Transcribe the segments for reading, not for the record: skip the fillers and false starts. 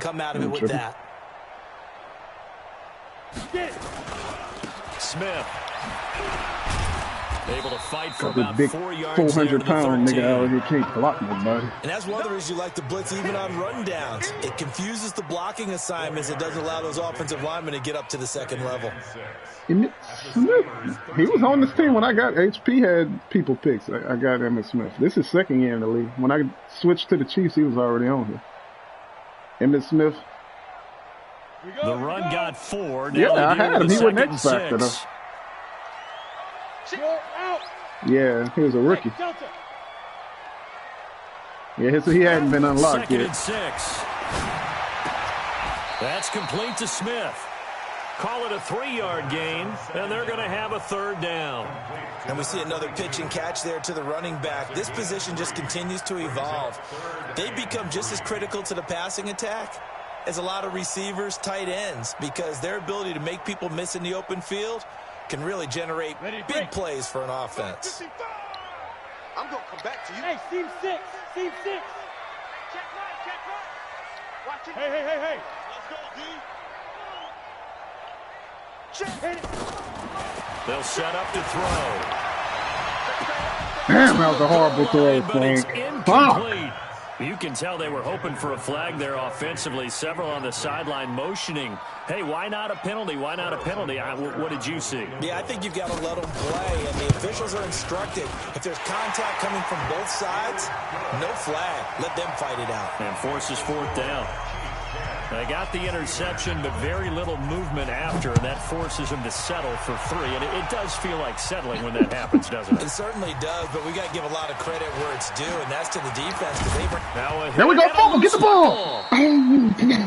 and come out of it with that. Smith able to fight for about big 4 yards. 400-pound nigga out here can't block nobody. And that's one of the reasons you like to blitz even on run downs. It confuses the blocking assignments. It doesn't allow those offensive linemen to get up to the second level. Smith, he was on this team when I got HP had people picks. I got Emmitt Smith. This is second year in the league. When I switched to the Chiefs, he was already on here. Emmitt Smith. The run got 4. Yeah, I had him. He was X Factor though. Yeah, he was a rookie. Yeah, he hadn't been unlocked Second yet. and 6. That's complete to Smith. Call it a 3-yard gain, and they're going to have a third down. And we see another pitch and catch there to the running back. This position just continues to evolve. They become just as critical to the passing attack as a lot of receivers, tight ends, because their ability to make people miss in the open field can really generate big plays for an offense. I'm going to come back to you. Hey, seam 6. Seam 6. Check right. Watch it. Hey. Let's go, D. They'll set up to throw. Damn, that was a horrible throw, But it's Frank. incomplete. You can tell they were hoping for a flag there offensively. Several on the sideline motioning. Hey, why not a penalty? Why not a penalty? What did you see? Yeah, I think you've got to let them play, and the officials are instructed. If there's contact coming from both sides, no flag. Let them fight it out. And forces 4th down. They got the interception, but very little movement after, and that forces them to settle for 3. And it does feel like settling when that happens, doesn't it? It certainly does, but we got to give a lot of credit where it's due, and that's to the defense. There we go, fumble, get the ball.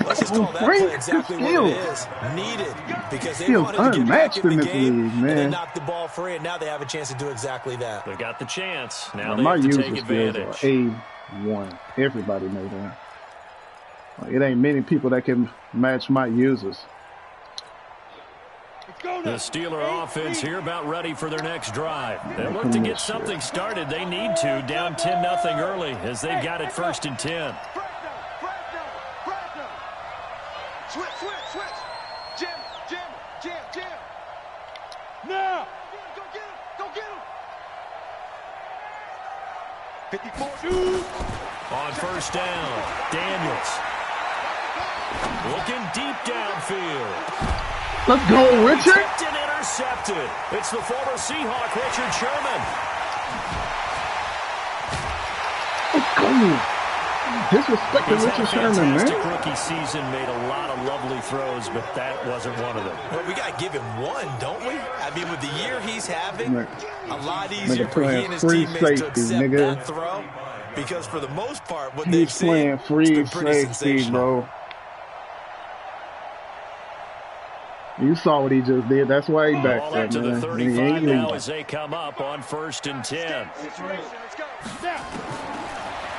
Let's just call that play exactly what it is. Needed, because they wanted to get back in the game, and they knocked the ball free, and now they have a chance to do exactly that. They got the chance. Now they my have to user take skills advantage. are A1. Everybody knows that. It ain't many people that can match my users. The Steeler offense here about ready for their next drive. They look to get something started. They need to. Down 10-0 early as they've got it 1st and 10. Switch. Jam. Now. Go get him. 54. On 1st down, Daniels. Looking deep downfield. Let's go, Richard. Tipped and intercepted. It's the former Seahawk, Richard Sherman. Let's go. Disrespecting Richard Sherman, man. Rookie season, made a lot of lovely throws, but that wasn't one of them. Well, we got to give him one, don't we? I mean, with the year he's having, a lot Nigga easier for he playing and his free teammates to safety, accept nigga. that throw. Because for the most part, what they've He's seen, playing it's free been pretty safety, sensational. bro. You saw what he just did. That's why he back Ball there, up to the man. 35 now as they come up on 1st and 10.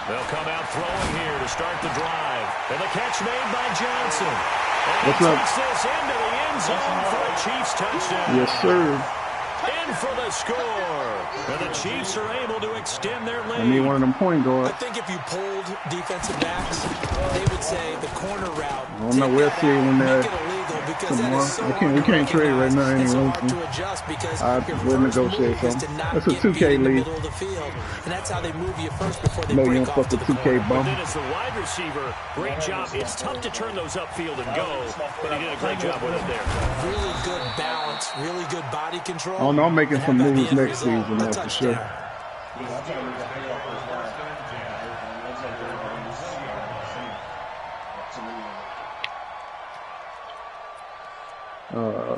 They'll come out throwing here to start the drive. And the catch made by Johnson. And What's he up? takes this into the end zone for a Chiefs touchdown. Yes, sir. In for the score. And the Chiefs are able to extend their lead. I need one of them point I guards. think if you polled defensive backs, they would say the corner route. I don't know. We'll see when make they're it illegal because tomorrow. that is so We hard can't to trade right now recognize and so anyway, hard so to adjust because we'll your first negotiate move is to something. not That's a get 2K beat in the league. middle of the field, and that's how they move you first before they No, you break don't off fuck to with the 2K corner. But bum. then as the wide receiver, great job. It's tough to turn those upfield and go, but he did a great job with it there. Really good balance, really good body control. Oh, no, I'm making and some have that moves end next result, season, a that's for sure. touchdown.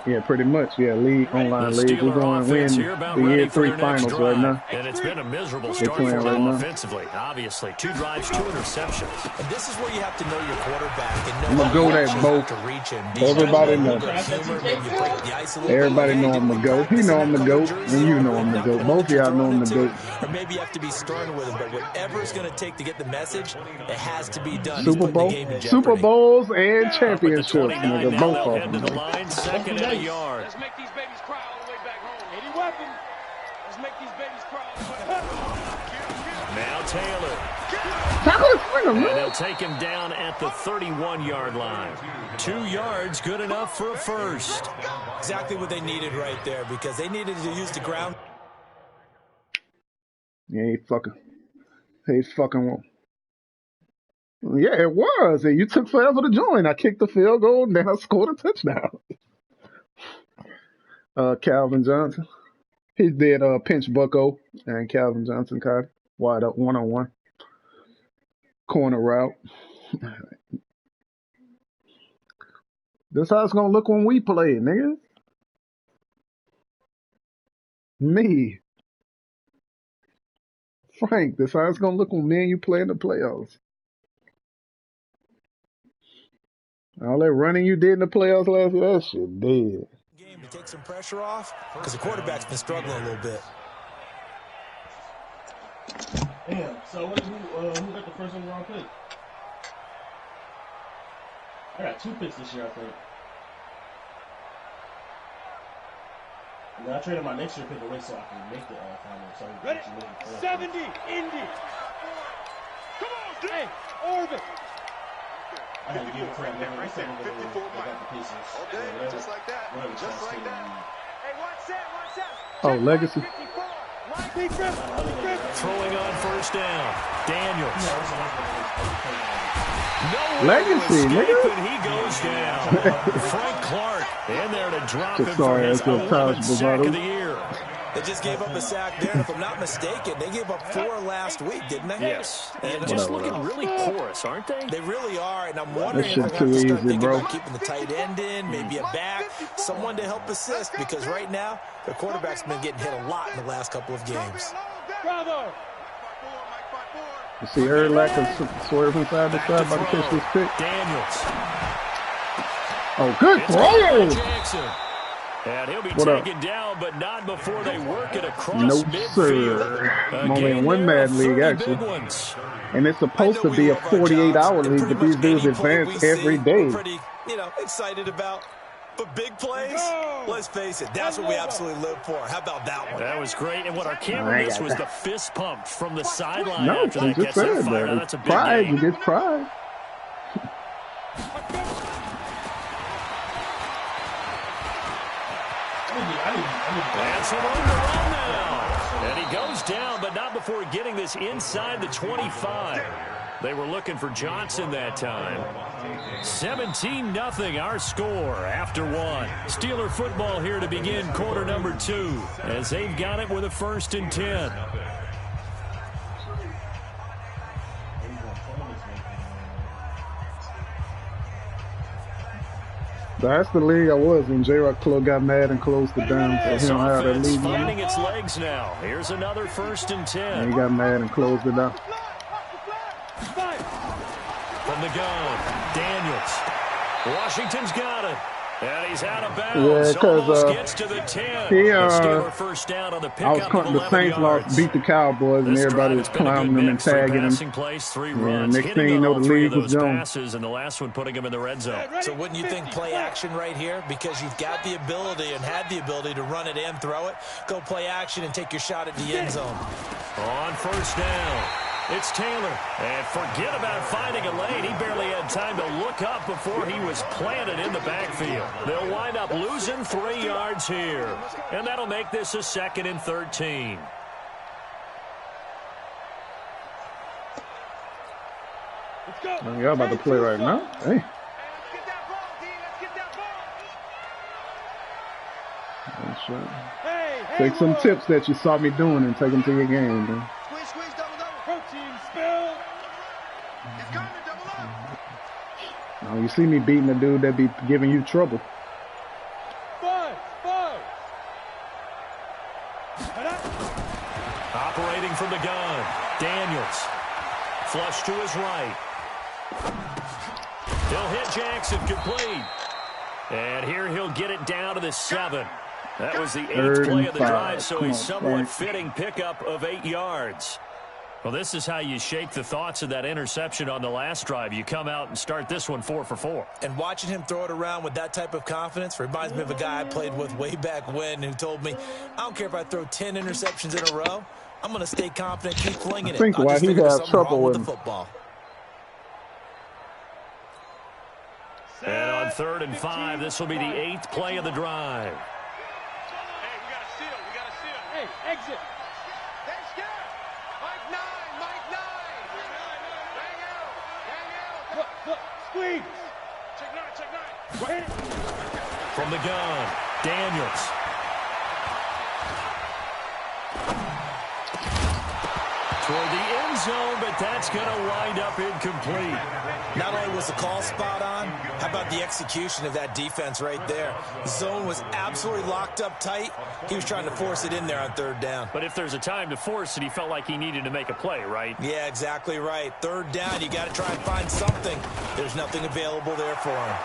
Yeah, pretty much. Yeah, league, online The league. We're Steeler going to win offense here about the ready year for 3 their next finals drive. right now. And it's been a miserable They're start playing for right them now. offensively. Obviously, 2 drives, 2 interceptions. And this is where you have to know your quarterback and know I'm gonna go that both. to reach him. Everybody know. Everybody know I'm the GOAT. He know I'm the GOAT, and you know I'm the GOAT. Both of y'all know I'm the GOAT. Or maybe you have to be stern with him, but whatever it's going to take to get the message, it has to be done. Super Bowl, Super Bowls and championships, nigga, Now both they'll of head to them. the line, 2nd and a yard. Let's make these babies cry all the way back home. Any weapon. Let's make these babies cry all the way back home. Now Taylor. Tackle this nigga, And man. they'll take him down at the 31-yard line. 2 yards, good enough for a first. Exactly what they needed right there because they needed to use the ground. Yeah, he fucking won't. Yeah, it was. And you took forever to join. I kicked the field goal, and then I scored a touchdown. Calvin Johnson. He did pinch Bucko, and Calvin Johnson caught it. Wide up, 1-on-1. Corner route. This how it's going to look when we play, nigga. Me. Frank, this how it's going to look when me and you play in the playoffs. All that running you did in the playoffs last year, that shit dead. Game to take some pressure off because the quarterback's been struggling a little bit. Damn. So who got the first overall pick? I got 2 picks this year, I think. And then I traded my next year pick away so I can make the final. So I Ready? can make the playoff. 70, Indy. Come on, hey, Orbit. I had to give it to them. They said they got the pieces. Okay, just like that. Whatever Just like that. Hey, watch that. Oh, legacy. 54. Line Griff. Throwing on first down. Daniels. No Legacy, escape, and he goes down. Frank Clark in there to drop him for Sorry, his that's a 11th sack Bravado. of the year. They just gave up a sack there, and if I'm not mistaken, they gave up 4 last week, didn't they? Yes. And just looking really porous, aren't they? They really are, and I'm wondering That if shit they're going to too start easy, thinking bro. about keeping the tight end in, maybe a back, someone to help assist, because right now, their quarterback's been getting hit a lot in the last couple of games. Bravo. You see Urlacher swerving side to side about to catch this pick. Daniels. Oh, good It's caught by throw! Jackson. And he'll be What up? taken down, but not before they work it across No, midfield. sir. A I'm only in game one there of Mad League, 30 actually. big ones. And it's supposed to be a 48-hour league, but these dudes advance every day. We're pretty, excited about. But big plays, let's face it, that's what we absolutely live for. How about that one? That was great. And what our camera I missed got was that. the fist pump from the sideline No, after I'm that just gets that saying fired. Now, that. that's a big Pride, game. you get pride. That's a room to run now. And he goes down, but not before getting this inside the 25. They were looking for Johnson that time. 17-0 our score after 1. Steeler football here to begin quarter number 2 as they've got it with a 1st and 10. That's the league I was in. J-Rock got mad and closed it down. So This he don't have that offense league finding anymore. its legs now. Here's another 1st and 10. And he got mad and closed it down. From the gun, Daniels. Washington's got it. And he's out of bounds. Yeah, 'cause, Almost gets to the 10. he, The Steeler first down on the I was pickup of calling the 11 Saints yards. lost, beat the Cowboys, and This everybody drive was has been a clowning good them and mix. 3 tagging them. passing plays, 3 Yeah, runs. next Hitting thing you know, all the 3 of league was those gone. passes, and the last one putting him in the red zone. So wouldn't you think play action right here? Because you've got the ability and had the ability to run it and throw it. Go play action and take your shot at the end zone. On first down, it's Taylor. And forget about finding a lane. He barely had time to look up before he was planted in the backfield. They'll wind up losing 3 yards here. And that'll make this a 2nd and 13. Let's go. Man, y'all about to play right now? Hey. Let's get that ball, D. Let's get that ball. That's right. Hey, Take some Hayward. tips that you saw me doing and take them to your game, man. Squeeze, squeeze, double, double. Protein spill. It's coming, double up. Now, you see me beating the dude that be giving you trouble. 5. Operating from the gun, Daniels. Flush to his right. He'll hit Jackson complete. And here he'll get it down to the 7. That was the 8th play of the 35. drive, so Come a on, somewhat Frank. fitting pickup of 8 yards. Well, this is how you shake the thoughts of that interception on the last drive. You come out and start this one 4 for 4. And watching him throw it around with that type of confidence reminds me of a guy I played with way back when who told me, I don't care if I throw 10 interceptions in a row. I'm going to stay confident, keep flinging I it. think I'll why just he figure there's has something trouble wrong with with the him. football. And on 3rd and 5, this will be the 8th play of the drive. Hey, we got to seal. We got to seal. Hey, exit. Hey, Skip. Mike 9. Mike 9. Hang out. Hang out. Look, squeeze. Check 9. Check 9. From the gun, Daniels. Toward the end zone, but that's going to wind up incomplete. Not only was the call spot on, how about the execution of that defense right there? The zone was absolutely locked up tight. He was trying to force it in there on 3rd down. But if there's a time to force it, he felt like he needed to make a play, right? Yeah, exactly right. 3rd down, you got to try and find something. There's nothing available there for him.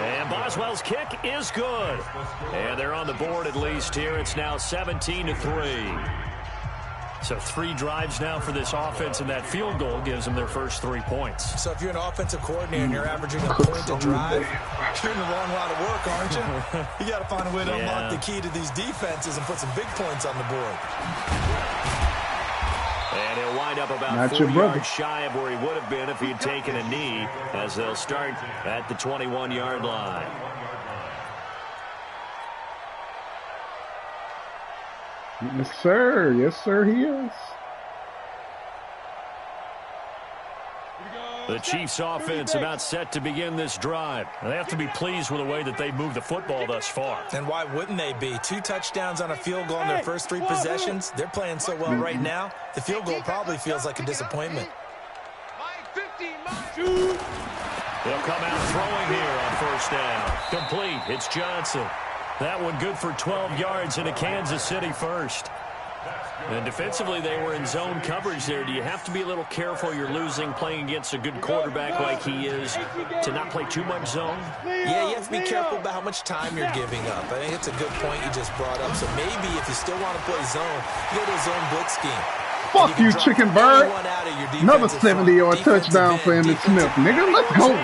And Boswell's kick is good. And they're on the board at least here. It's now 17-3. So 3 drives now for this offense, and that field goal gives them their first 3 points. So if you're an offensive coordinator and you're averaging a point a drive, you're in the wrong line of work, aren't you? You got to find a way to unlock the key to these defenses and put some big points on the board. And he'll wind up about 4 yards shy of where he would have been if he had taken a knee, as they'll start at the 21-yard line. Yes, sir. Yes, sir, he is. The Chiefs offense about set to begin this drive. They have to be pleased with the way that they moved the football thus far. And why wouldn't they be? 2 touchdowns on a field goal in their first 3 possessions. They're playing so well right now. The field goal probably feels like a disappointment. Mike 50. Mike. They'll come out throwing here on 1st down. Complete. It's Johnson. That one good for 12 yards into Kansas City first. And defensively, they were in zone coverage there. Do you have to be a little careful? You're losing playing against a good quarterback like he is to not play too much zone? Yeah, you have to be careful about how much time you're giving up. I think it's a good point you just brought up. So maybe if you still want to play zone, you go to a zone blitz scheme. Fuck you, chicken bird. Another 70-yard touchdown for Emmitt Smith. Nigga, let's go.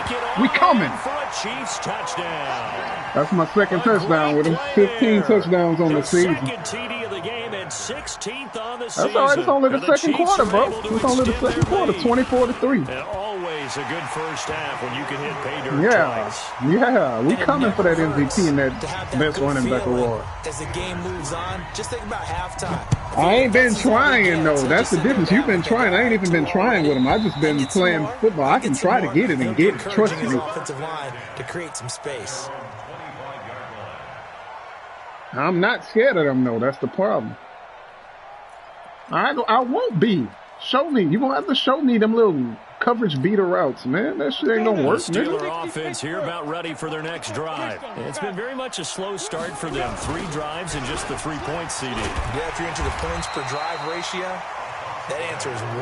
We coming. For a Chiefs touchdown. That's my 2nd touchdown with him. 15 touchdowns on the season. 2nd TD of the game and 16th on the season. That's all right. It's only the second quarter, bro. It's only the second quarter. 24-3. And always a good first half when you can hit pay dirt twice. Yeah. We coming for that MVP and that best running back award. As the game moves on, just think about halftime. I ain't been trying, though. That's the difference. You've been trying. I ain't even been trying with him. I've just been playing football. I can try to get it and get it. Trust me. Offensive line to create some space. I'm not scared of them, though. That's the problem. I won't be. Show me. You're going to have to show me them little coverage beater routes, man. That shit ain't going to work, Steeler nigga. offense here about ready for their next drive. It's been very much a slow start for them. 3 drives and just the 3 points, CD. Yeah, if you're into the points per drive ratio, that answer is 1.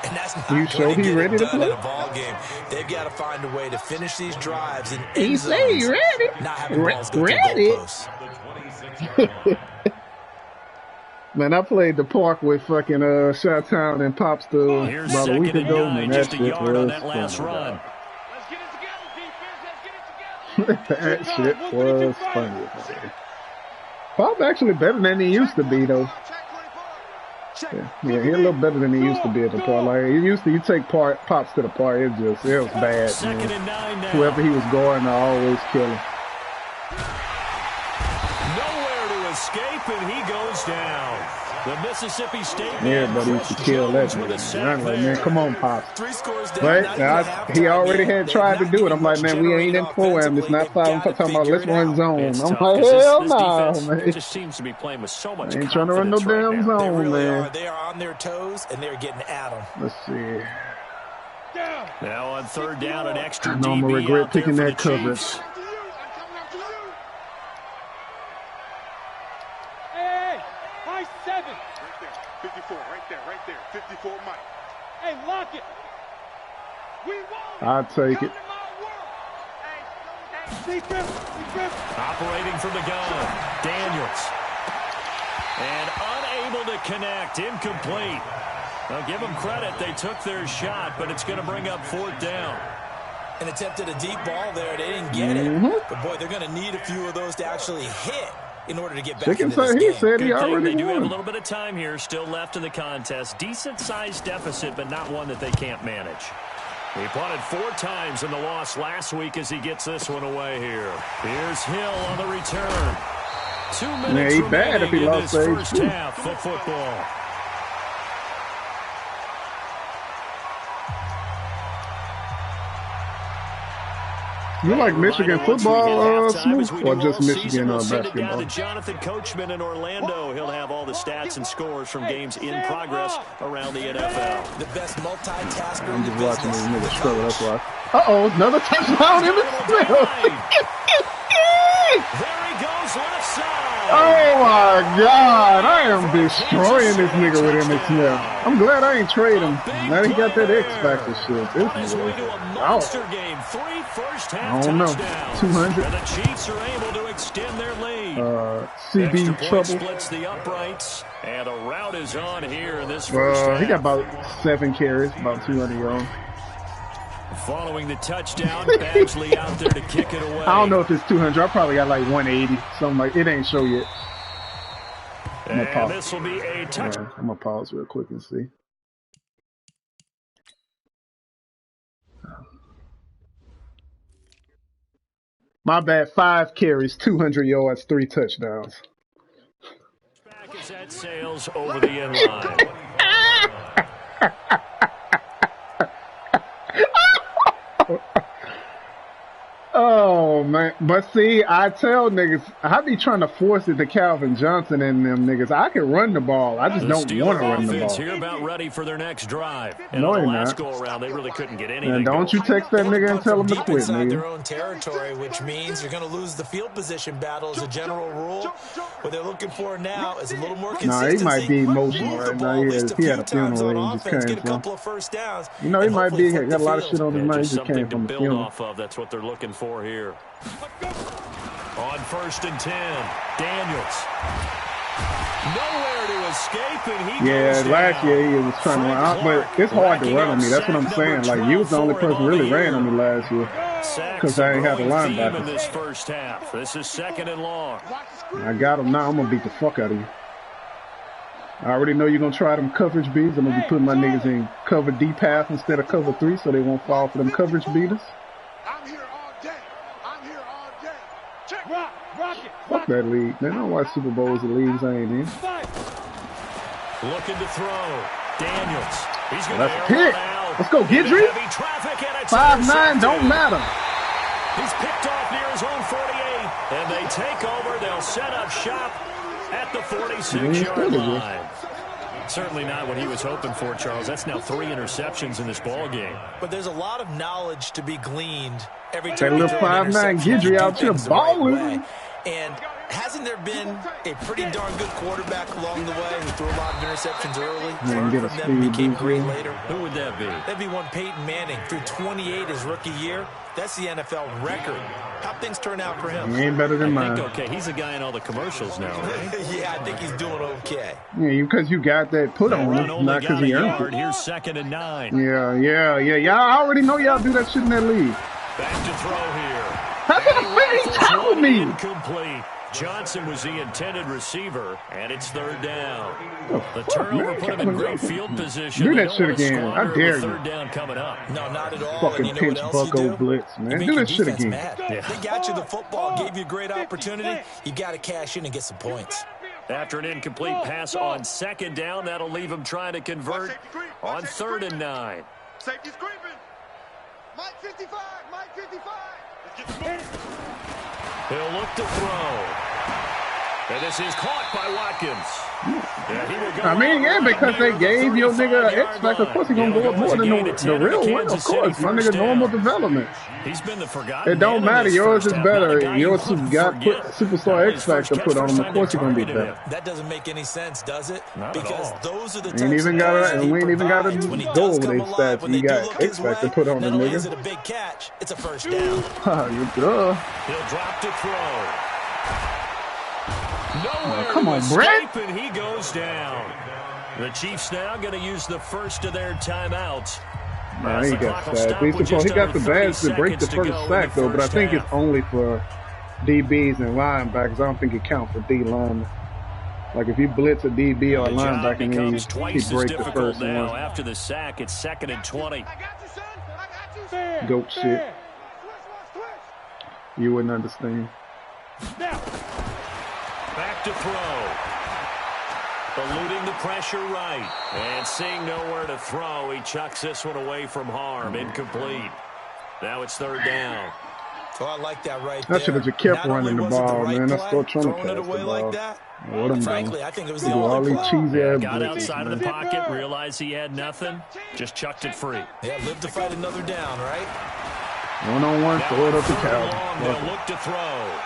And that's not You going sure to he get ready it to done play? in a ball game. They've got to find a way to finish these drives in He end say he zones, ready. not having balls go through Ready. goalposts. Man, I played the park with fucking Chi-Town and Popstar Here's about a week 2nd and ago, 9, man. That just a shit yard on was that last funny. run. Let's get it together, defense. Let's get it together. That shit was funny, man. Pop actually better than he used to be, though. Yeah, he's a little better than he used to be at the park. Like, you take Pops to the park, it was bad, 2nd man. and 9 now. Whoever he was going to always kill him. Nowhere to escape, and he goes down. The Mississippi State man, Everybody used to Chris kill that Jones with a nigga. sack I'm like, man, there. come on, Pops. 3 scores down. But not even at halftime, he already man. had They're tried to not do it. getting I'm like, much man, we ain't in generated pro-am. It's offensively. not They've 5. I'm gotta talking about, let's figure it run out. zone. It's I'm tough like, 'cause hell this no, defense man. just seems to be playing with so much Ain't trying to run no confidence right damn now. They zone, really man. are. They are on their toes, and they're getting at them. Let's see. Now on 3rd down, an extra I know I'm DB gonna regret out there picking for that the coverage. Chiefs. Hey, high 7. Right there. 54, right there. 54, Mike. Hey, lock it. We won't. I'll take it. Defense. Operating from the gun, Daniels. And unable to connect, incomplete. Now give them credit, they took their shot, but it's going to bring up 4th down. And attempted a deep ball there. They didn't get it. But, boy, they're going to need a few of those to actually hit in order to get back Chicken into this said he game. said he Good thing already they do have a won. little bit of time here still left in the contest. Decent-sized deficit, but not one that they can't manage. He punted 4 times in the loss last week as he gets this one away here. Here's Hill on the return. 2 minutes he bad if he remaining in lost this the first HP. half of football. You like Michigan football, Smooth, or just Michigan We'll send it down basketball? to Jonathan Coachman in Orlando. He'll have all the stats and scores from games in progress around the NFL. The best multitasker I'm in the just watching business. these niggas struggle, that's why. Uh-oh, another touchdown in the Smith. There he goes, left side. Oh my God, I am destroying this nigga with Emmitt Smith. I'm glad I ain't trade him. Now he got that X Factor shit. This On his way to a nigga, monster game. 3 first-half I don't know. touchdowns. 200. And the Chiefs are able to extend their lead. CB Extra point trouble. splits the uprights, and a route is on here in this first half. He got about 7 carries, about 200 yards. Following the touchdown, Badgley out there to kick it away. I don't know if it's 200. I probably got like 180, something like. It ain't show yet. And this will be a touch. I'm gonna pause real quick and see. My bad. 5 carries, 200 yards, 3 touchdowns. Back as that sails over the end line. Oh man, but see, I tell niggas, I be trying to force it to Calvin Johnson and them niggas. I can run the ball, I just don't want to run the ball. Here about ready for their next drive. And No, on the you're last not. go around, they really couldn't get anything. And don't you text that nigga and tell him to Deep quit, inside their nigga. own territory, which means you're going to lose the field position battle as a general rule. What they're looking for now is a little more Nah, consistency. he might be emotional Move the right ball now. at least He a had a few times funeral on he just offense, came get a from. couple of first downs. You know, he and might hopefully be flip got a the lot of field. shit on his mind. He Just just came something to from a build funeral. off of. That's what they're looking for here. On 1st and 10, Daniels. Nowhere to escape, and he Yeah, goes last down. year he was trying to run out, but it's hard to run on me. That's what I'm saying. Like, you was the only person really ran on me last year. Sacks, 'Cause I ain't have a growing theme linebacker. in this first half. This is 2nd and long. I got him now. I'm gonna beat the fuck out of you. I already know you're gonna try them coverage beats. I'm gonna be putting my niggas in cover D pass instead of cover 3 so they won't fall for them coverage beaters. I'm here all day. I'm here all day. Check. Rock it. Fuck that league. Man, I don't watch Super Bowls and leagues I ain't in. Fight. Looking to throw. Daniels. He's going That's a to hit. Let's go, Gidry. 5'9", don't matter. He's picked off near his own 48, and they take over. They'll set up shop at the 46-yard line. Certainly not what he was hoping for, Charles. That's now 3 interceptions in this ball game. But there's a lot of knowledge to be gleaned every That time you little throw an 5'9" interception. Gidry You do out here things the right balling. way. And hasn't there been a pretty darn good quarterback along the way who threw a lot of interceptions early? Man, get a From them speed became boost, great man. later. Who would that be? That'd be one Peyton Manning. Threw 28 his rookie year. That's the NFL record. How things turn out for him? He ain't better than I think, mine. okay, he's a guy in all the commercials now, right? Yeah, I think he's doing okay. Yeah, because you got that put on Run him, only not because got a he earned yard. it. Here's 2nd and 9. Yeah. Y'all already know y'all do that shit in that league. Back to throw here. How can the fan tackled me? Incomplete. Johnson was the intended receiver, and it's 3rd down. Oh, The fuck, turnover man. put him in great field position. Do They that don't shit wanna again. I squander it dare with you. 3rd down coming up. No, not at all. Fucking and you know pinch what else you bucko do? blitz, man. You make Do your that shit defense again. mad. Yeah. They got you the football, gave you a great opportunity. You got to cash in and get some points. After an incomplete pass on 2nd down, that'll leave him trying to convert on 3rd and 9. Safety's creeping. Mike 55. Mike 55. He'll look to throw. And this is caught by Watkins. Yeah, he will go I mean, yeah, out because they near the gave your nigga an 35-yard X Factor. Of line. course he gonna Yeah, go up more as a than gain the of 10 real in the one. Of Kansas course, City my first nigga normal down. development. He's been the forgotten It don't man in matter. this Yours first is half. Not a better. guy you Yours wouldn't got put forget. Superstar X His first Factor catch, put on first him. Of time course they he gonna be targeted better. him. That doesn't make any sense, does it? Not at Because all. those are the Ain't types even of gotta- plays that he we ain't even gotta provides. When he go does over come they alive, stats. when You they do got look X his Factor way, put on not the only nigga. is it a big catch, it's a first down. Ha, you duh. He'll drop to throw. Nowhere come to on, escape, Brett. and he goes down. The Chiefs now going to use the first of their timeouts. Nah, As he the got clock will sacked. stop He with just got the under 30 badge to break the seconds to first go in sack the though, but I first think half. it's only for DBs and linebackers. I don't think it counts for D linemen. Like if you blitz a DB or a The job linebacker, and becomes he twice as breaks the difficult first now. one. After the sack, it's 2nd and 20. I got you, son. I got you. Fair. Goat shit. Fair. Switch. You wouldn't understand. Now. Back to throw. Eluding the pressure right. And seeing nowhere to throw, he chucks this one away from harm. Incomplete. Now it's 3rd down. Oh, I like that right I there. should have just kept Not only running the was it ball, right man. That's play, still trying to throwing pass it the away ball. like that. What I'm Frankly, doing. I think it was the Do all only these play. cheesy ass Got blitzes, outside of the man. pocket, realized he had nothing, just chucked it free. Yeah, live to fight another down, right? One-on-one, throw it up the Third and long, cow. they'll look to throw.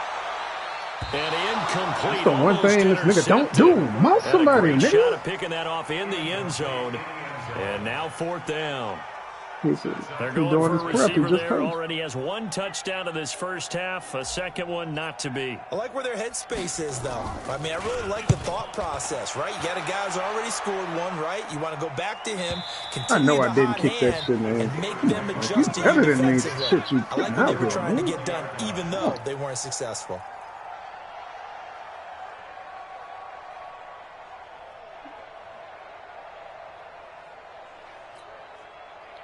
And incomplete. That's the one almost thing this nigga don't do. intercepted. Mouse Had a somebody, great shot nigga. of picking that off in the end zone. And now 4th down. He's They're doing going his for a prep. He receiver just there. coached. Already has 1 touchdown in this first half. A second one not to be. I like where their headspace is, though. I mean, I really like the thought process, right? You got a guy who's already scored one, right? You want to go back to him, continue know I the didn't hot kick that hand, shit, man. and make them adjust to you Better than these defensively. shit you I like putting what they out were here, trying to man. get done, even though they weren't successful.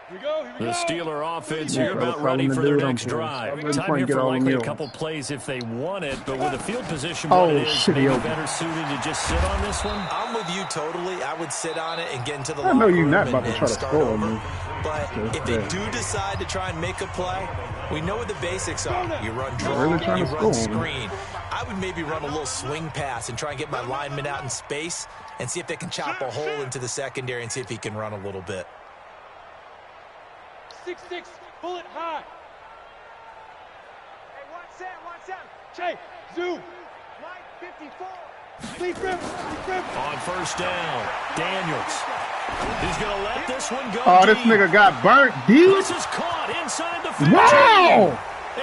Here we go. Here we The go. Steeler offense Yeah, here about tell ready them to for do their it on next purpose. drive. I'm really Time trying here to get for all likely a them couple yards. plays if they want it, but with the field position Oh, what it is, shit, he maybe open. better suited to just sit on this one. I'm with you totally. I would sit on it and get into the I know locker you're room not about and to try to start score over. on me. But if they do decide to try and make a play, we know what the basics are. You run draw, Really trying you to run score on me. screen. I would maybe run a little swing pass and try and get my lineman out in space and see if they can chop a hole into the secondary and see if he can run a little bit. 6-6. Bullet high. Hey, watch that. Che. Zoom. Mike 54. Leaf rim. On 1st down, Daniels. He's going to let this one go Oh, this deep. nigga got burnt deep. This is caught inside the 15. Wow!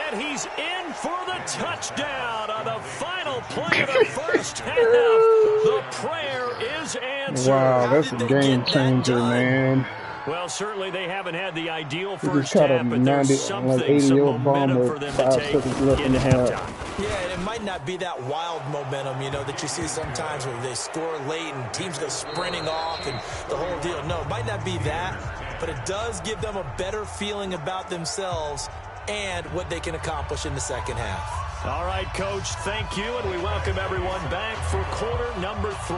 And he's in for the touchdown on the final play of the first half. The prayer is answered. Wow, that's a How did they game get that changer, done? man. Well, certainly they haven't had the ideal He first just caught a half, but 90, there's like something, 80 some yard bomb momentum with for them 5 to take seconds left in into the half. halftime. Yeah, and it might not be that wild momentum, you know, that you see sometimes where they score late and teams go sprinting off and the whole deal. No, it might not be that, but it does give them a better feeling about themselves and what they can accomplish in the second half. All right, Coach, thank you, and we welcome everyone back for quarter number 3.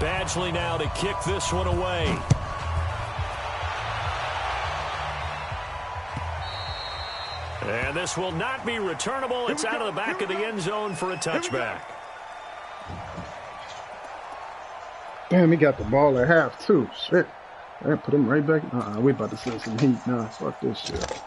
Badgley now to kick this one away. And this will not be returnable. It's out of the back of the end zone for a touchback. Damn, he got the ball at half, too. Shit. I put him right back. We about to send some heat now. Fuck this shit.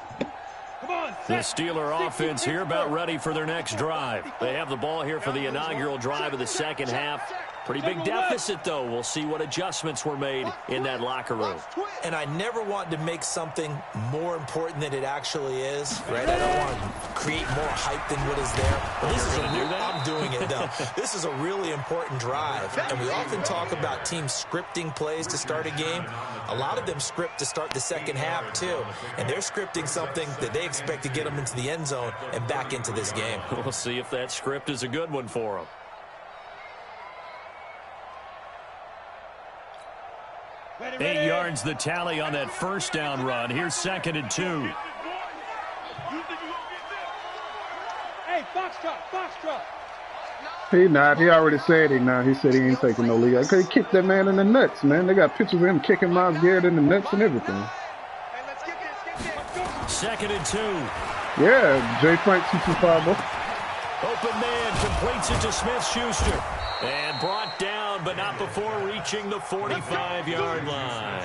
Come on. The Steeler offense here about ready for their next drive. They have the ball here for the inaugural drive of the second half. Pretty big deficit, though. We'll see what adjustments were made in that locker room. And I never want to make something more important than it actually is, right? I don't want to create more hype than what is there. But this is I'm doing it, though. This is a really important drive. And we often talk about teams scripting plays to start a game. A lot of them script to start the second half, too. And they're scripting something that they expect to get them into the end zone and back into this game. We'll see if that script is a good one for them. 8 yards the tally on that first down run. Here's 2nd and 2. Hey, Foxtrot. He not. He already said he not. He said he ain't taking no lead. Okay, he kicked that man in the nuts, man. They got pictures of him kicking Myles Garrett in the nuts and everything. Hey, let's get this. 2nd and 2. Yeah, J. Frank 225. Open man completes it to Smith-Schuster. And brought down, but not before reaching the 45-yard line.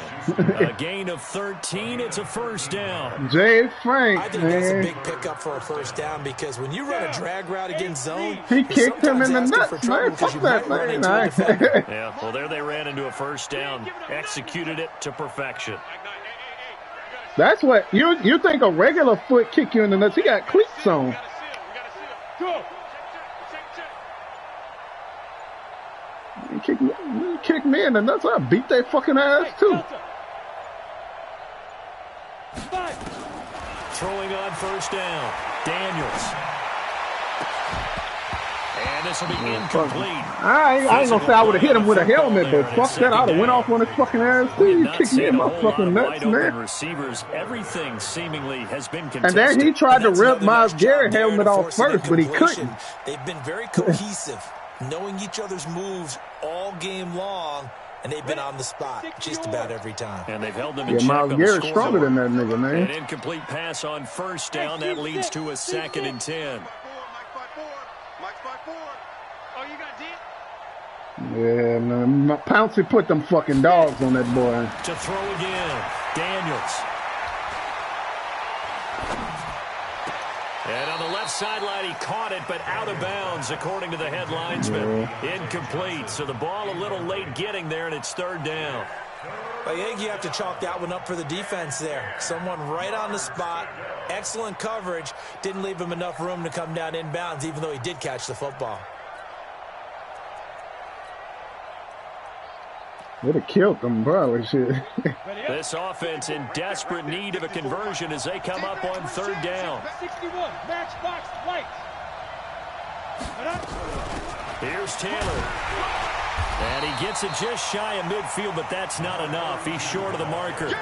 A gain of 13. It's a first down. J. Frank, I think that's a man. big pickup for a first down because when you run a drag route against zone, He you're kicked him in the sometimes asking nuts, for trouble man. because Fuck you that, might run man. into a defender. Yeah, well, there they ran into a first down. Executed it to perfection. That's what you think a regular foot kick you in the nuts. He got cleats on. Go. You kick me in the nuts. I beat that fucking ass too. Delta. 5. throwing on first down. Daniels. And this will be incomplete. I ain't gonna say I would have hit him with a helmet, but fuck that. I'd have went off on his fucking ass too. You kicked me in my fucking nuts, man. Receivers, everything seemingly has been contested. And then he tried to rip Myles Garrett helmet off first, but he couldn't. They've been very cohesive, knowing each other's moves all game long, and they've been on the spot just about every time. And they've held them in check. Myles Garrett's stronger than that nigga, man. An incomplete pass on first down. That leads to a 2nd and 10. Yeah, man. Pouncey put them fucking dogs on that boy. To throw again. Daniels. And on the left sideline, he caught it, but out of bounds, according to the head linesman. Yeah. Incomplete. So the ball a little late getting there, and it's 3rd down. I think you have to chalk that one up for the defense there. Someone right on the spot. Excellent coverage. Didn't leave him enough room to come down inbounds, even though he did catch the football. Would have killed them, bro. Shit. This offense in desperate need of a conversion as they come up on 3rd down. 61, matchbox lights. Here's Taylor. And he gets it just shy of midfield, but that's not enough. He's short of the marker.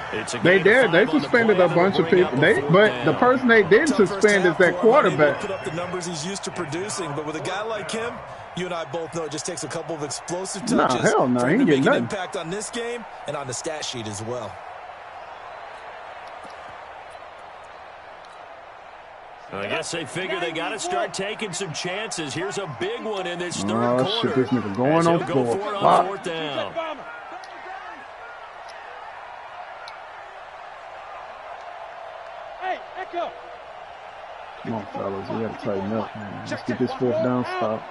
They did. They suspended a bunch of people. But the person they didn't suspend is that quarterback. Put up the numbers he's used to producing, but with a guy like him, you and I both know it just takes a couple of explosive touches. Nah, hell no. For He him ain't to getting make an nothing. impact on this game and on the stat sheet as well. I guess they figure they got to start taking some chances. Here's a big one in this 3rd Oh, quarter. shit, this nigga going on go for it on 4th down. Hey, Echo. Come on, fellas. We got to tighten up, man. Let's get this 4th down stop.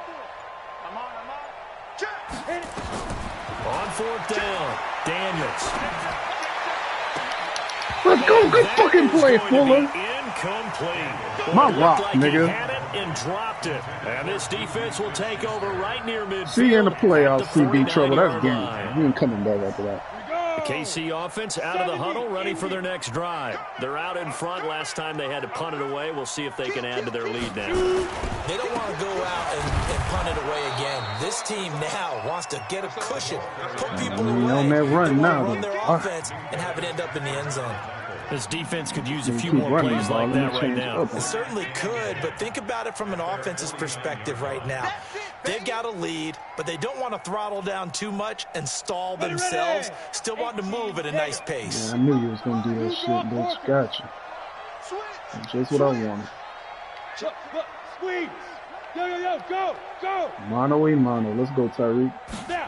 On 4th down, Daniels. Let's go. Good fucking play, Fuller. Incomplete. My rock, like nigga. He had it and dropped it. And this defense will take over right near midfield. See you in the playoffs, CB trouble. That's 49-yard game. line. You ain't coming back after that. The KC offense out of the huddle, ready for their next drive. They're out in front. Last time they had to punt it away. We'll see if they can add to their lead now. They don't want to go out and punt it away again. This team now wants to get a cushion, put people away. On that run they now, run their though. offense and have it end up in the end zone. This defense could use a few keep more running, plays ball. like Let me that right change now. up. It certainly could, but think about it from an offense's perspective right now. They've got a lead, but they don't want to throttle down too much and stall themselves. Still want to move at a nice pace. Yeah, I knew you was going to do that shit, bitch. Gotcha. That's just what I wanted. Squeeze. Yo, go. Mano a mano. Let's go, Tyreek. Now.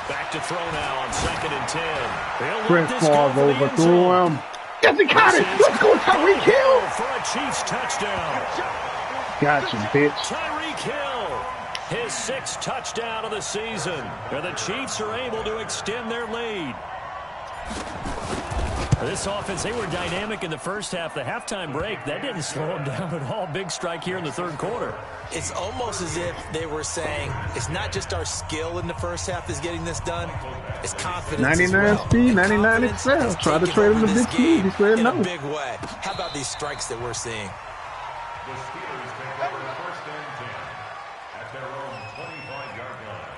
Back to throw now on 2nd and 10. Brent Favre overthrew him. Yes, he caught it. Let's go, Tyreek Hill. For a Chiefs touchdown. Gotcha, bitch. Tyreek Hill, his 6th touchdown of the season. And the Chiefs are able to extend their lead. This offense, they were dynamic in the first half. The halftime break, that didn't slow them down at all. Big strike here in the 3rd quarter. It's almost as if they were saying, it's not just our skill in the first half that's getting this done, it's confidence 99 as well. speed, And 99 confidence excel. has Tried to taken trade him over to this big speed. He game said in no. a big way. How about these strikes that we're seeing? The Steelers take over 1st and 10 at their own 25-yard line.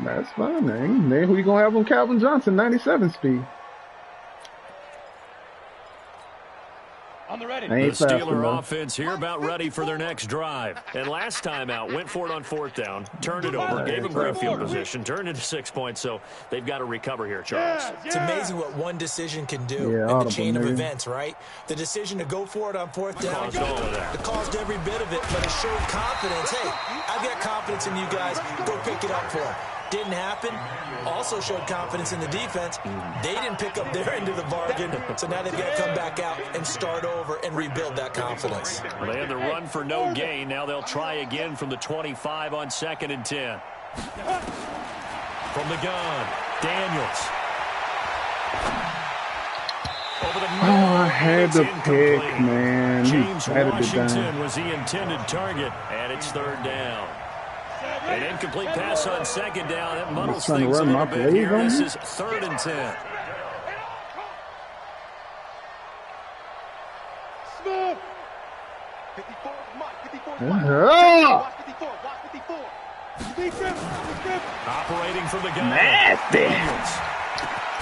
That's fine, man. Then who you going to have on Calvin Johnson? 97 speed. On the ready. I The ain't fast Steeler enough. offense here about ready for their next drive. And last time out, went for it on 4th down, turned it over, gave them great field position, turned into 6 points, so they've got to recover here, Charles. It's amazing what one decision can do Yeah, in audible, the chain of nigga. events, right? The decision to go for it on 4th down, Caused all of that. it caused every bit of it, but it showed confidence. Hey, I've got confidence in you guys. Go pick it up for them. Didn't happen. Also showed confidence in the defense. They didn't pick up their end of the bargain, so now they've got to come back out and start over and rebuild that confidence. They had the run for no gain. Now they'll try again from the 25 on 2nd and 10. From the gun, Daniels. Over the middle. Oh, I had It's the incomplete. pick, man. You James had it Washington down. was the intended target, and it's 3rd down. An incomplete pass on 2nd down. That muddles trying to things a run little my bit plays here. on This me? is 3rd and 10. Oh, Watch 54. Watch 54. Operating from the gun. nasty. Daniels.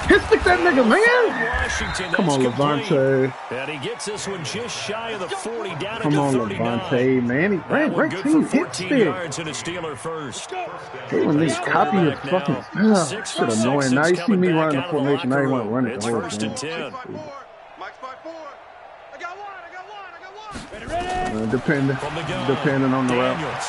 Hit stick that nigga, man. Washington, Come that's on, complete. Levante. And he gets this one just shy of the 40, down Come into on, 39. Levante, man. He That ran one right good team for hit 14 stick. yards and a Steeler first. Hey, when they Nice copy your quarterback fucking now. shit 6 for annoying. 6 Now you since see coming me back running the out of the formation. I locker ain't want to room. run it It's the whole first game. and 10. Mike's 5-4. I got one. I got one. From the gun. Depending on the route. Daniels.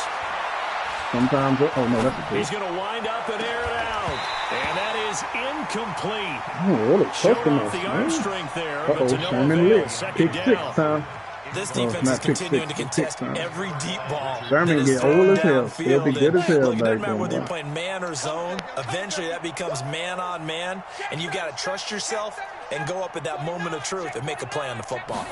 Sometimes, oh no, that's a He's pitch. going to wind up and air it out. And that is incomplete. Oh, really Showing custom off the arm man. strength there, but Uh-oh, to no Sherman avail. lit. Second Pick six down. time. This Oh, it's defense is not pick continuing to six, it's pick contest time. every deep ball. Sherman that is get thrown old as hell. Still be downfield. good as hell Look, it back doesn't matter then, whether you're boy. playing man or zone. Eventually, that becomes man on man, and you got to trust yourself and go up at that moment of truth and make a play on the football.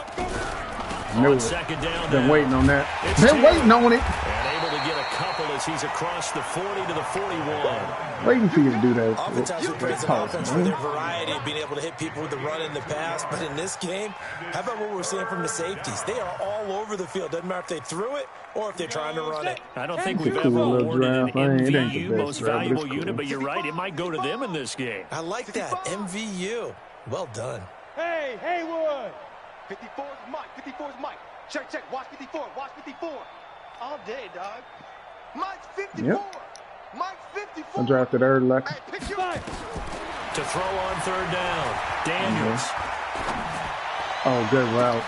Knew On it. second down Been now. waiting on that. It's Been Taylor. waiting on it. And able to get a couple as he's across the 40 to the 41. Waiting for you to do that. Oftentimes, we praise an Toss, offense for man. their variety of being able to hit people with the run and the pass. But in this game, how about what we're seeing from the safeties? They are all over the field. Doesn't matter if they threw it or if they're trying to run it. I don't think It's a we've cool ever little awarded an draft. It ain't the MVU, best most draft, but valuable it's cool. unit, but you're right, it might go to them in this game. I like that. MVU. Well done. Hey, Haywood. 54 is Mike. 54 is Mike. Check. Watch 54. Watch 54. All day, dog. Mike's 54. Yep. Mike's 54. I drafted early. Like, Hey, pick you Five. To throw on third down, Daniels. oh, good route.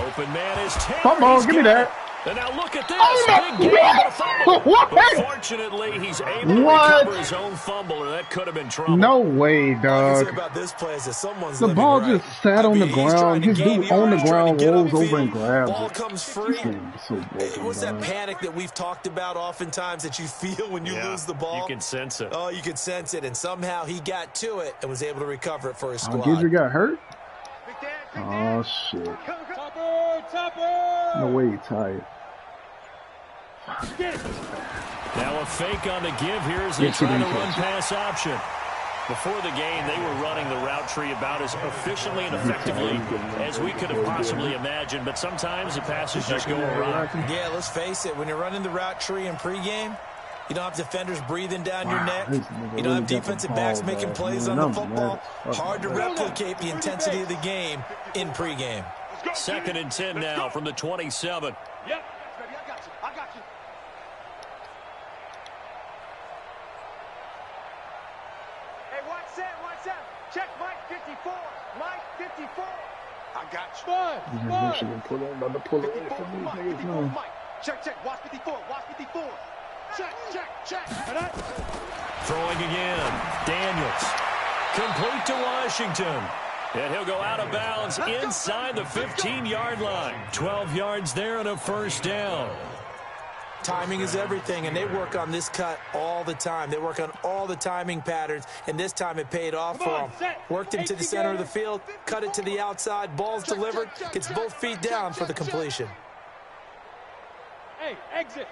Open man is Taylor. Come on, He's give me got that. it. And now look at this. Oh, my Big game, but a fumble. What? But fortunately, he's able to What? recover his own fumble, or that could have been trouble. No way, All I can say dog. about this play is that someone's The living ball right. just sat on the he's trying ground. to His gain dude on the yards, trying ground to get rolls over upfield. and grabs Ball it. comes free. This game is so broken, What's that dog. panic that we've talked about oftentimes that you feel when you lose the ball? You can sense it. Oh, you can sense it, and somehow he got to it and was able to recover it for his Oh, squad. Gidry got hurt? Big Dan. Oh, shit. Topper. No way he tired. Get it. Now a fake on the give here as they Yes, he try to didn't run catch it. pass option. Before the game, they were running the route tree about as efficiently and effectively as we could have possibly imagined, but sometimes the passes just go awry. Yeah, let's face it. When you're running the route tree in pregame, you don't have defenders breathing down your neck. This nigga You don't have really got the defensive backs ball, making dog. plays Man, on the I'm football. mad as fuck Hard to about that. replicate the intensity of the game in pregame. Second and 10 now from the 27. Yep. Baby, I got you. I got you. Hey, watch that. Watch that. Check Mike 54. Mike 54. I got you. Five. Michigan pull up, about to pull it 54 from is these Mike. niggas 54 is now. Mike. Check. Watch 54. Watch 54. Check. Throwing again. Daniels. Complete to Washington. And he'll go out of bounds inside the 15-yard line. 12 yards there and a first down. Timing is everything, and they work on this cut all the time. They work on all the timing patterns, and this time it paid off for them. Worked him to the center of the field, cut it to the outside, ball's delivered, gets both feet down for the completion. Hey, exit.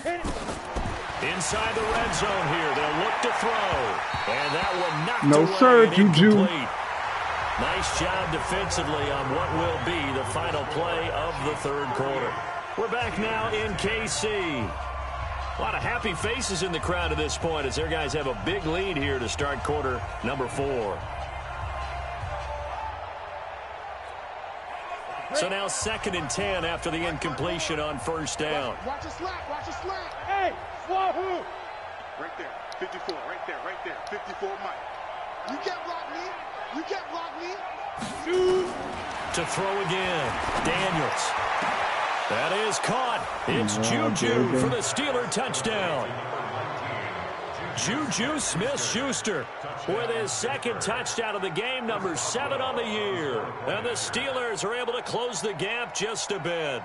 Hit it. Inside the red zone here, they'll look to throw. And that one knocked No, away sir, and Juju. incomplete. Nice job defensively on what will be the final play of the third quarter. We're back now in KC. A lot of happy faces in the crowd at this point as their guys have a big lead here to start quarter number 4. So now second and 10 after the incompletion on first down. Watch your slap. Watch your slap. Hey, Wahoo. Right there. 54. Right there. 54 Mike. You can't block me. You can't block me. To throw again, Daniels. That is caught. It's Juju for the Steeler touchdown. Juju Smith-Schuster with his second touchdown of the game, number 7 on the year. And the Steelers are able to close the gap just a bit.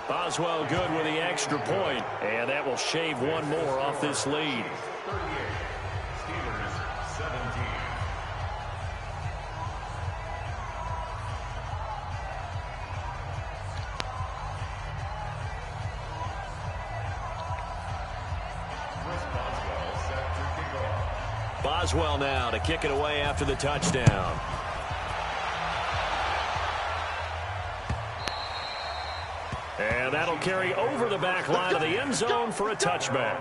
Boswell good with the extra point, and that will shave one more off this lead. 38. Steelers 17. Chris Boswell set to kick off. Boswell now to kick it away after the touchdown. And that'll carry over the back line of the end zone for a touchback.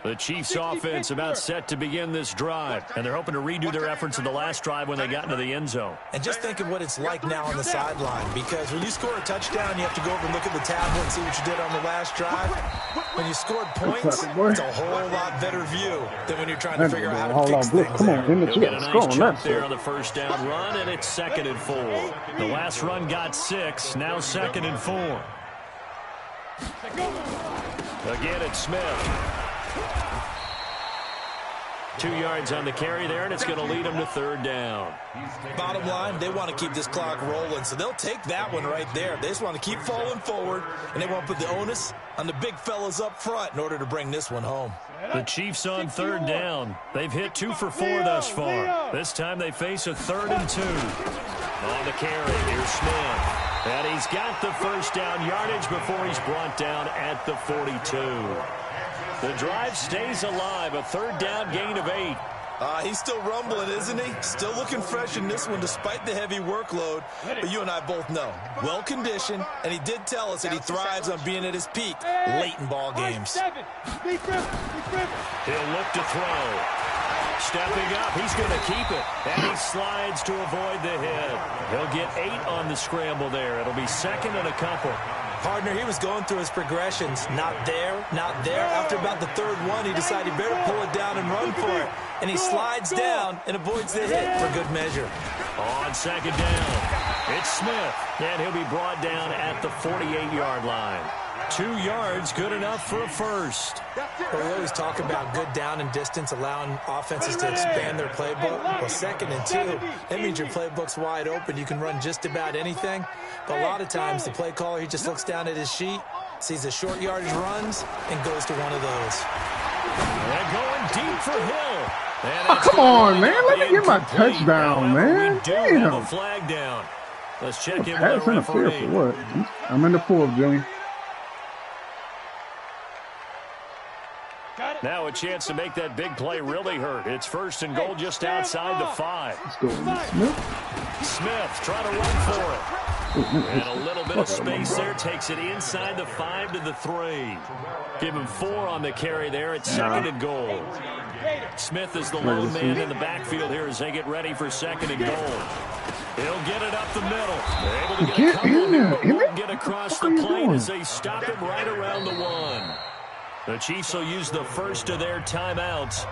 The Chiefs offense about set to begin this drive, and they're hoping to redo their efforts in the last drive when they got into the end zone. And just think of what it's like now on the sideline, because when you score a touchdown, you have to go over and look at the tablet and see what you did on the last drive. When you scored points, it's a whole lot better view than when you're trying to figure out how to fix things. Come on, He'll get a nice jump there on the first down run, and it's 2nd and 4. The last run got 6, now 2nd and 4. Again, it's Smith. 2 yards on the carry there, and it's going to lead them to 3rd down. Bottom line, they want to keep this clock rolling, so they'll take that one right there. They just want to keep falling forward, and they want to put the onus on the big fellas up front in order to bring this one home. The Chiefs on 3rd down. They've hit 2 for 4 thus far. This time they face a 3rd and 2. On the carry, here's Smith. And he's got the first down yardage before he's brought down at the 42. The drive stays alive, a 3rd down gain of 8. He's still rumbling, isn't he? Still looking fresh in this one despite the heavy workload. But you and I both know, well-conditioned, and he did tell us that he thrives on being at his peak late in ball games. He'll look to throw. Stepping up, he's going to keep it. And he slides to avoid the hit. He'll get 8 on the scramble there. It'll be 2nd and a couple. Partner, he was going through his progressions. Not there, not there. After about the 3rd one, he decided he better pull it down and run for it. And he slides down and avoids the hit for good measure. On 2nd down, it's Smith. And he'll be brought down at the 48-yard line. 2 yards, good enough for a first. Well, we always talk about good down and distance, allowing offenses to expand their playbook. Well, 2nd and 2, that means your playbook's wide open. You can run just about anything. But a lot of times, the play caller, he just looks down at his sheet, sees the short yardage runs, and goes to one of those. And going deep for Hill. Oh, come on, man. Let me get my touchdown, man. We do have a flag down. Let's check in with the referee. For what? I'm in the 4th, Junior. Now a chance to make that big play really hurt. It's 1st and goal just outside the 5. Let's go, Smith. Smith trying to run for it. And a little bit of space there. Takes it inside the 5 to the 3. Give him 4 on the carry there. It's 2nd and goal. Smith is the lone man in the backfield here as they get ready for 2nd and goal. He'll get it up the middle. They're able to get a couple here, but won't get across the plane as they stop him right around the 1. The Chiefs will use the first of their timeouts.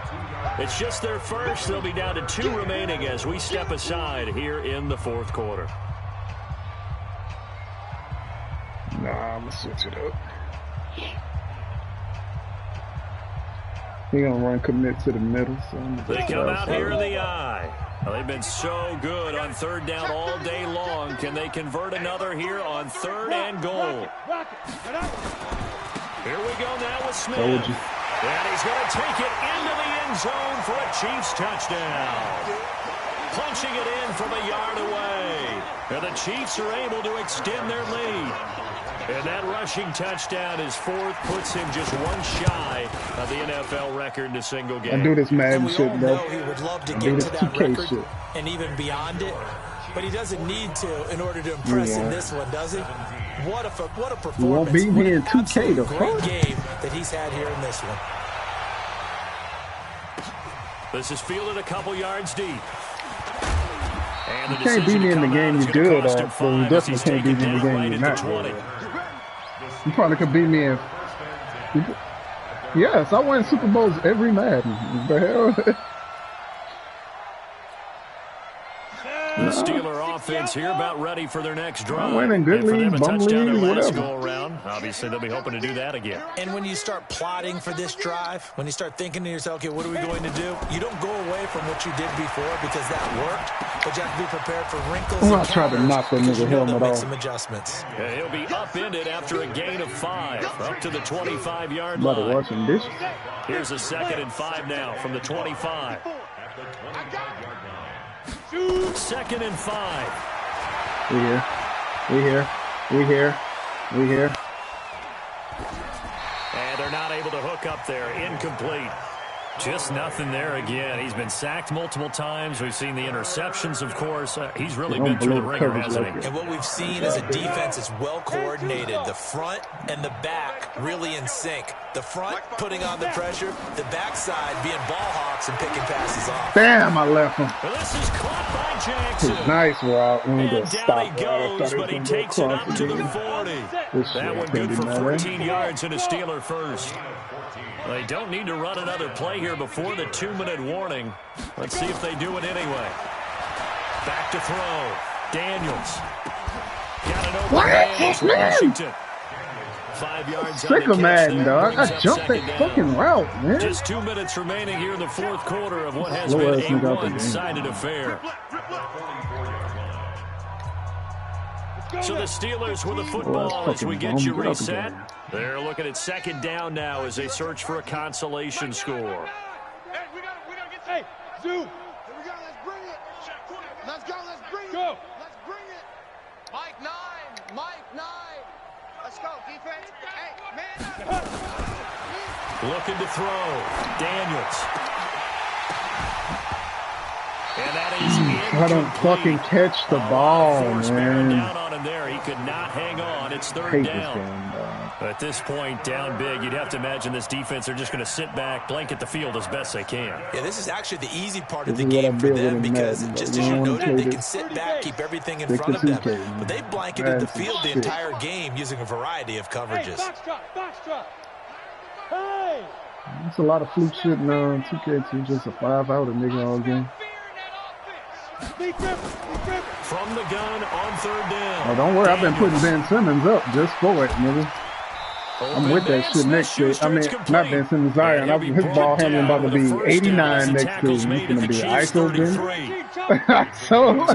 It's just their first. They'll be down to 2 remaining as we step aside here in the 4th quarter. Nah, I'm going to switch it up. He's going to run commit to the middle. So they come out here in the eye. Well, they've been so good on 3rd down all day long. Can they convert another here on 3rd and goal? Here we go now with Smith. And he's going to take it into the end zone for a Chiefs touchdown. Punching it in from a yard away. And the Chiefs are able to extend their lead. And that rushing touchdown, his 4th, puts him just 1 shy of the NFL record in a single game. I do this mad shit, bro. He would love to get to that record and even beyond it. But he doesn't need to in order to impress in this one, does he? What a performance. You won't beat me in 2K, though. Great game that he's had here in this one. This is fielded a couple yards deep. And you can't beat me in the game you're good at, so you definitely can't beat me in the game you're not good at. You probably could beat me in... Yes, I win Super Bowls every Madden. What the hell? The Steeler offense here about ready for their next drive. Winning good and for them, leagues, a bum touchdown leagues, their last whatever. go-around. Obviously, they'll be hoping to do that again. And when you start plotting for this drive, when you start thinking to yourself, okay, what are we going to do? You don't go away from what you did before because that worked, but you have to be prepared for wrinkles I'm and not trying to counters knock that because nigga you know helmet they'll make off. some adjustments. Yeah, he'll be upended after a gain of 5, up to the 25-yard About to line. watch him dish. Here's a 2nd and 5 now from the 25. 2nd and 5. We here. We here. We here. We here. And they're not able to hook up there. Incomplete. Just nothing there again. He's been sacked multiple times. We've seen the interceptions, of course. He's really been through the ringer, hasn't he? And what we've seen is a defense that's well coordinated. The front and the back really in sync. The front putting on the pressure, the backside being ball hawks and picking passes off. Damn, I left him. Well, this is caught by Jackson. Nice route. And down he goes, but he takes it up to the 40. That one good for 14 yards and a Steeler first. They don't need to run another play here before the 2-minute warning. Let's see if they do it anyway. Back to throw. Daniels. Got it over What? to Washington. 5 yards on Sick the of catch Madden, there. dog. Brings I up jumped 2nd that down. fucking route, man. Just 2 minutes remaining here in the fourth quarter of what has Low been ass nigga a out the game. one-sided affair. So the Steelers with the football as we get you reset. They're looking at 2nd down now as they search for a consolation score. Hey, we gotta get. Hey, Zoo. Here we go. Let's bring it. Let's go. Let's bring it. Go. Let's bring it. Mike 9. Mike 9. Let's go. Defense. Hey, man. Looking to throw. Daniels. And that is incomplete. I don't fucking catch the ball, Force bearing man. down on him there. He could not hang on. It's 3rd Hate this down. game, dog. At this point, down big, you'd have to imagine this defense are just going to sit back, blanket the field as best they can. Yeah, this is actually the easy part of This the is what I game for deal them with in because Madden, just but as you you don't wanna noted, they play can sit back, keep everything in Stick front of to them. 2K, man. But they blanketed the Madden field the shit. entire game using a variety of Hey, coverages. Foxtrot. Hey. It's a lot of fluke shit now in 2K2. Just a 5-outer nigga all game. From the gun on 3rd down. Oh, don't worry. I've been putting Ben Simmons up just for it, nigga. I'm with that shit next year. I mean, not Ben Simmons, Zion. His ball handling about to be 89 next year. He's going to be ISO Ben. ISO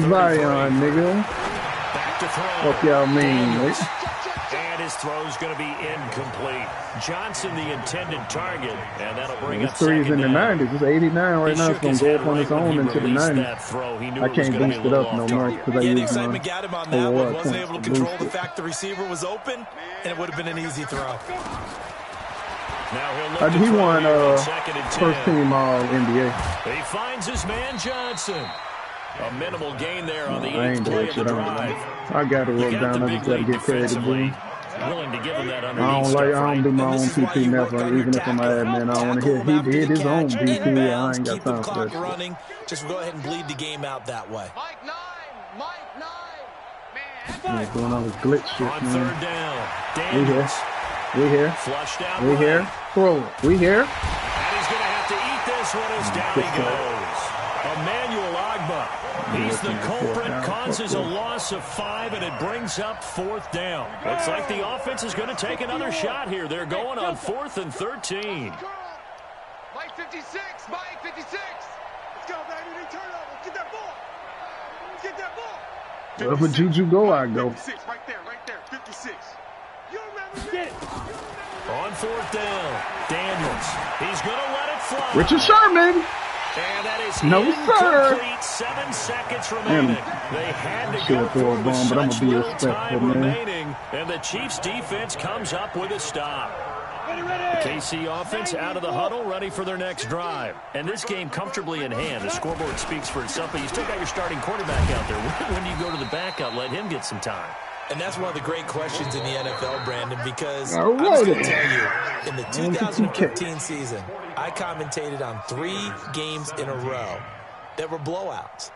Zion, nigga. Back to throw. Fuck y'all mean, nigga. And his throw's going to be incomplete. Johnson, the intended target, and that'll bring This up three's in the 2nd down. 90s. It's 89 right now. It's going to go up on its own into the 90s. I can't boost it up no more because I Yeah, the use my excitement got him on that one. overall Wasn't able to points to control boost the it. fact the receiver was open, and it would have been an easy throw. Now he'll look to He throw won here on 2nd and 10. first team All NBA. He finds his man Johnson. A minimal gain there on the I 8th ain't play that of the shit on drive. it. I got it You wrote got down. the I big just got to league get carried defensively. again. Willing to give him that I underneath don't stuff, like. I right? don't do my And own this is why PP you never, work on your even if I'm tackle. admin. I want to Tackle hit. him after He did the his own catch, BP. I inbounds, ain't got keep the time for clock that shit. running. Just go ahead and bleed the game out that way. Mike 9. Man, Man. going on with glitch shit, On man. 3rd down, We here. Daniels We here. flushed out. We right. here. Throw it. We here. And he's going to have to eat this one as down he goes. Emmanuel Ogbah. He's the culprit, causes a loss of 5, and it brings up 4th down. Looks like the offense is going to take another shot here. They're going on 4th and 13. Mike 56. Mike 56. Let's go, baby. They turn over. Get that ball. Get that ball. Wherever Juju go, I go. 56. Right there. 56. You remember Get it. On 4th down, Daniels. He's going to let it fly. Richard Sherman. And that is No, sir. incomplete. 7 seconds remaining. They had to Should've go thrown for a it with bomb, but I'ma such be little respectful, time man. remaining. And the Chiefs defense comes up with a stop. The KC offense out of the huddle, ready for their next drive. And this game comfortably in hand. The scoreboard speaks for itself, but you still got your starting quarterback out there. When do you go to the backup, let him get some time? And that's one of the great questions in the NFL, Brandon, because All I'm just going right. to tell you, in the 2015 season, I commentated on 3 games in a row that were blowouts.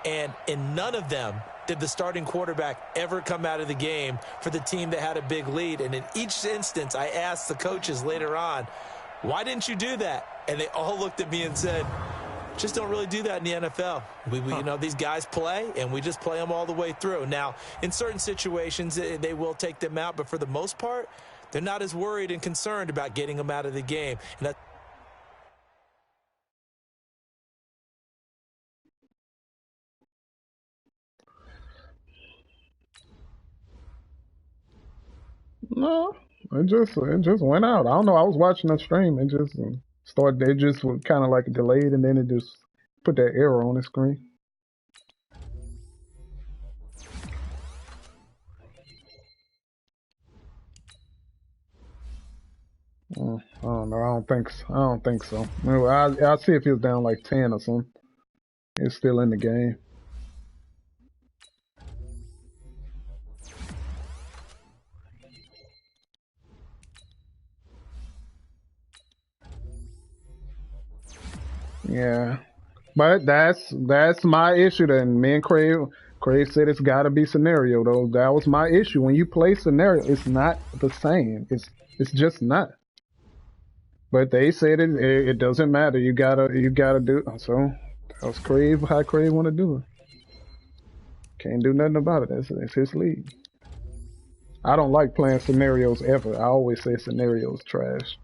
And in none of them did the starting quarterback ever come out of the game for the team that had a big lead. And in each instance, I asked the coaches later on, why didn't you do that? And they all looked at me and said, just don't really do that in the NFL. You know, these guys play, and we just play them all the way through. Now, in certain situations, they will take them out, but for the most part, they're not as worried and concerned about getting them out of the game. And No, it just went out. I don't know. I was watching the stream. It just started. It just was kind of like delayed, and then it just put that error on the screen. I don't know. I don't think. So. I don't think so. I'll see if he was down like 10 or something. He's still in the game. Yeah, but that's my issue. Then me and Craig said it's got to be scenario though. That was my issue. When you play scenario, it's not the same. It's just not. But they said it doesn't matter. You gotta do. So that's Crave how Crave want to do it. Can't do nothing about it. That's his league. I don't like playing scenarios ever. I always say scenarios trash.